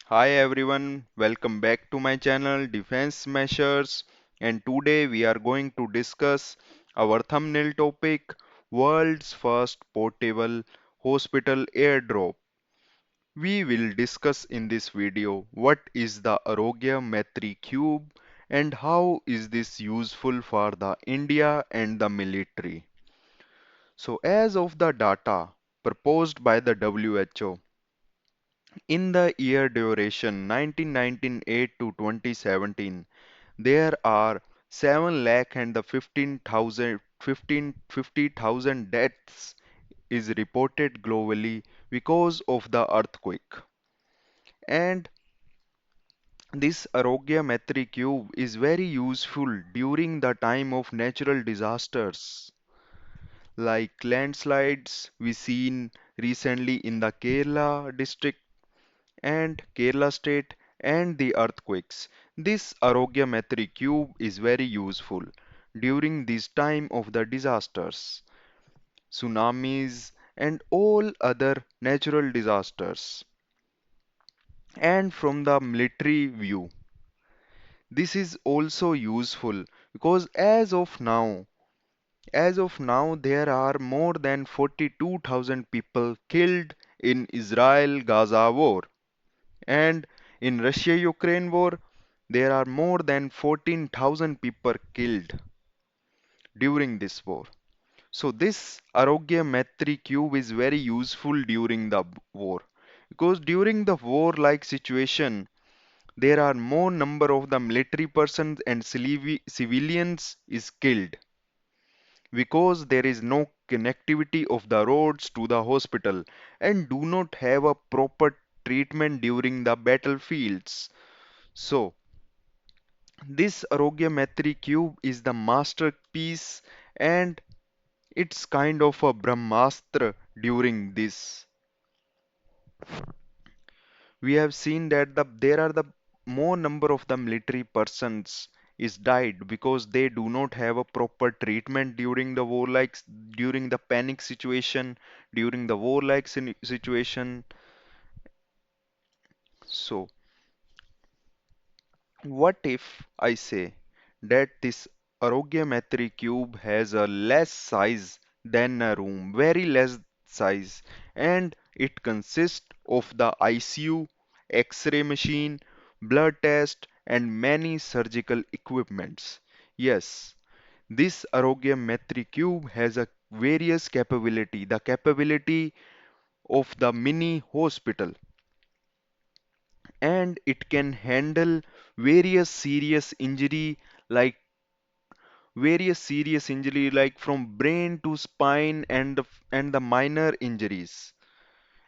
Hi everyone, welcome back to my channel Defense Measures, and today we are going to discuss our thumbnail topic, World's First Portable Hospital Airdrop. We will discuss in this video what is the Aarogya Maitri Cube and how is this useful for the India and the military. So as of the data proposed by the WHO, in the year duration 1998 to 2017, there are 7 lakh and the 50,000 deaths is reported globally because of the earthquake. And this Aarogya Maitri Cube is very useful during the time of natural disasters like landslides we seen recently in the Kerala district and Kerala state and the earthquakes. This Aarogya Maitri cube is very useful during this time of the disasters, tsunamis and all other natural disasters. And from the military view, this is also useful because as of now there are more than 42,000 people killed in Israel-Gaza war. And in Russia-Ukraine war, there are more than 14,000 people killed during this war. So this Aarogya Maitri cube is very useful during the war because during the war-like situation, there are more number of the military persons and civilians is killed because there is no connectivity of the roads to the hospital and do not have a proper treatment during the battlefields. So this Aarogya Maitri cube is the masterpiece and it's kind of a Brahmastra during this. We have seen that there are the more number of the military persons is died because they do not have a proper treatment during the war like during the panic situation, during the war like situation. So what if I say that this Aarogya cube has a less size than a room, very less size, and it consists of the ICU, X-ray machine, blood test, and many surgical equipments. Yes, this Aarogya cube has a various capability, the capability of the mini hospital, and it can handle various serious injury like from brain to spine and the minor injuries,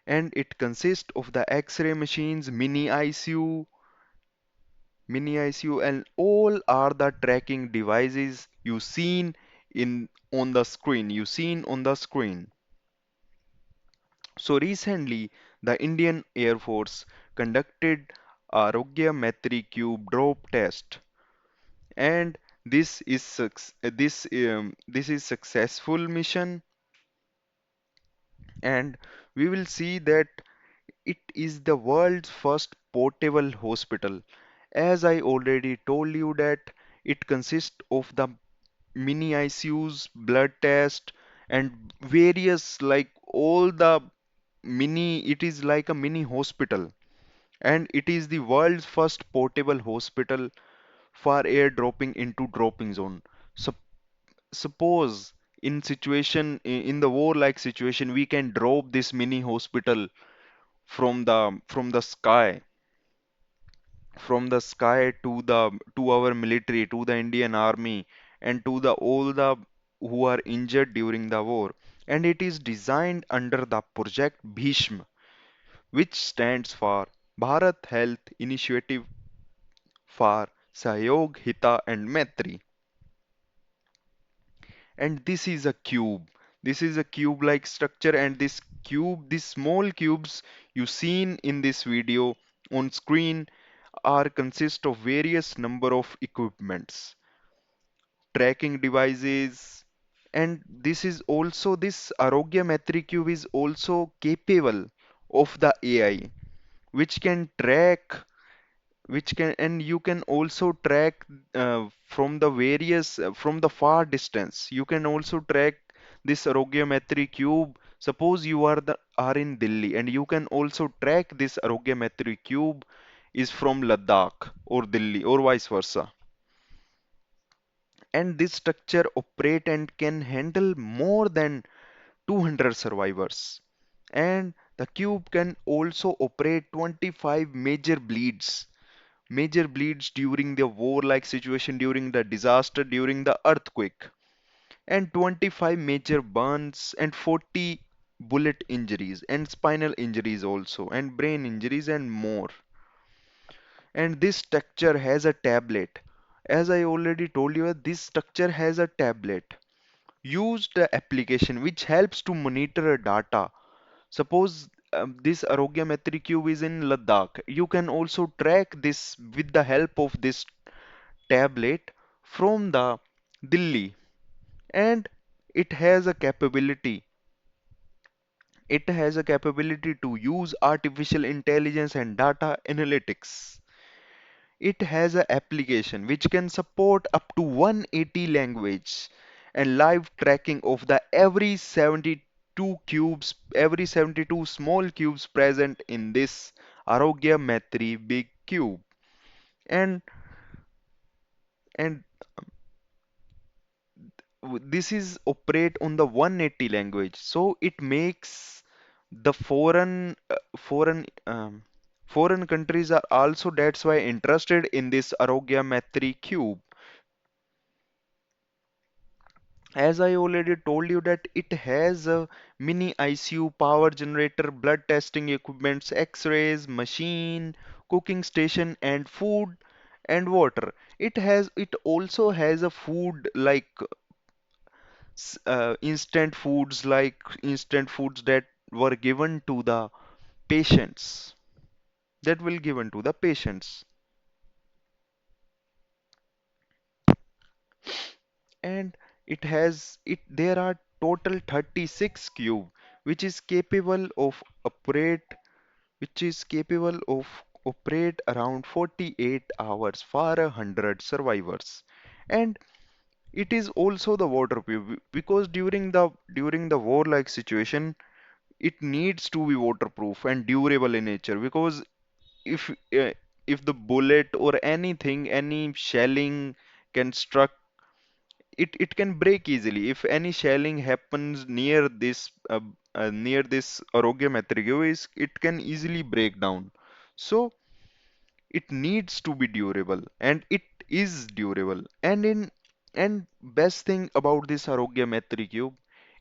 and it consists of the x-ray machines, mini ICU, and all are the tracking devices you seen on the screen. So recently the Indian Air Force conducted a Aarogya Maitri Cube drop test, and this is successful mission, and we will see that it is the world's first portable hospital. As I already told you that it consists of the mini ICUs, blood test, and various like all the mini. It is like a mini hospital, and it is the world's first portable hospital for airdropping into dropping zone. So suppose in the war like situation we can drop this mini hospital from the sky to our military, to the Indian army, and to the all the who are injured during the war. And it is designed under the project Bhishma, which stands for Bharat Health Initiative for Sahyog, Hita and Maitri. And this is a cube like structure, and these small cubes you seen in this video on screen are consist of various number of equipments, tracking devices, and this Aarogya Maitri cube is also capable of the AI. which can track which can and you can also track from the various from the far distance. You can also track this Aarogya Maitri Cube. Suppose you are in Delhi, and you can also track this Aarogya Maitri Cube is from Ladakh or Delhi or vice versa. And this structure operate and can handle more than 200 survivors. And the cube can also operate 25 major bleeds during the war-like situation, during the disaster, during the earthquake, and 25 major burns and 40 bullet injuries and spinal injuries also, and brain injuries and more. And this structure has a tablet. As I already told you, this structure has a tablet. Use the application which helps to monitor data. Suppose this Aarogya Maitri Cube is in Ladakh. You can also track this with the help of this tablet from the Delhi, and it has a capability to use artificial intelligence and data analytics. It has an application which can support up to 180 language and live tracking of the every 72 small cubes present in this Arogya Maitri big cube. And and this is operate on the 180 language, so it makes the foreign countries are also that's why interested in this Arogya Maitri cube. As I already told you that it has a mini ICU, power generator, blood testing equipments, X-rays, machine, cooking station, and food and water. It also has a food like instant foods that were given to the patients, that will given to the patients. And it there are total 36 cube which is capable of operate which is capable of operate around 48 hours for 100 survivors. And it is also the waterproof because during the war like situation it needs to be waterproof and durable in nature, because if uh, if the bullet or anything, any shelling can struck, it can break easily. If any shelling happens near this Arogya Matrix, it can easily break down. So it needs to be durable, and it is durable. And best thing about this Arogya Maitri Cube,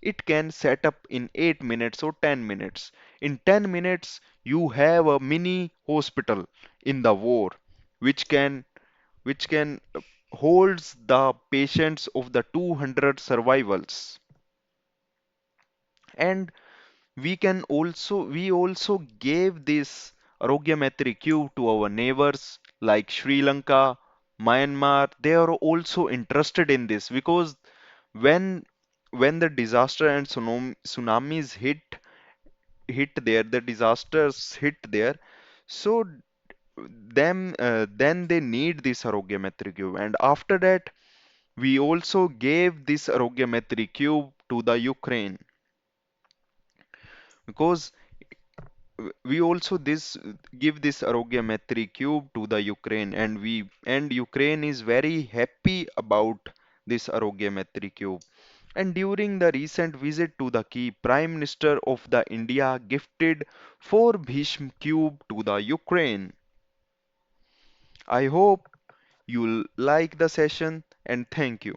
it can set up in 8 minutes or 10 minutes. In 10 minutes, you have a mini hospital in the war, which can holds the patients of the 200 survivals. And we also gave this Arogya Maitri Cube to our neighbors like Sri Lanka, Myanmar. They are also interested in this because when the disaster and tsunamis the disasters hit there, so then they need this Arogya Maitri Cube. And after that, we also gave this Arogya Maitri Cube to the Ukraine, because we also this give this Arogya Maitri Cube to the Ukraine, and Ukraine is very happy about this Arogya Maitri Cube. And during the recent visit to the key, Prime Minister of the India gifted 4 Bhishma Cube to the Ukraine. I hope you'll like the session, and thank you.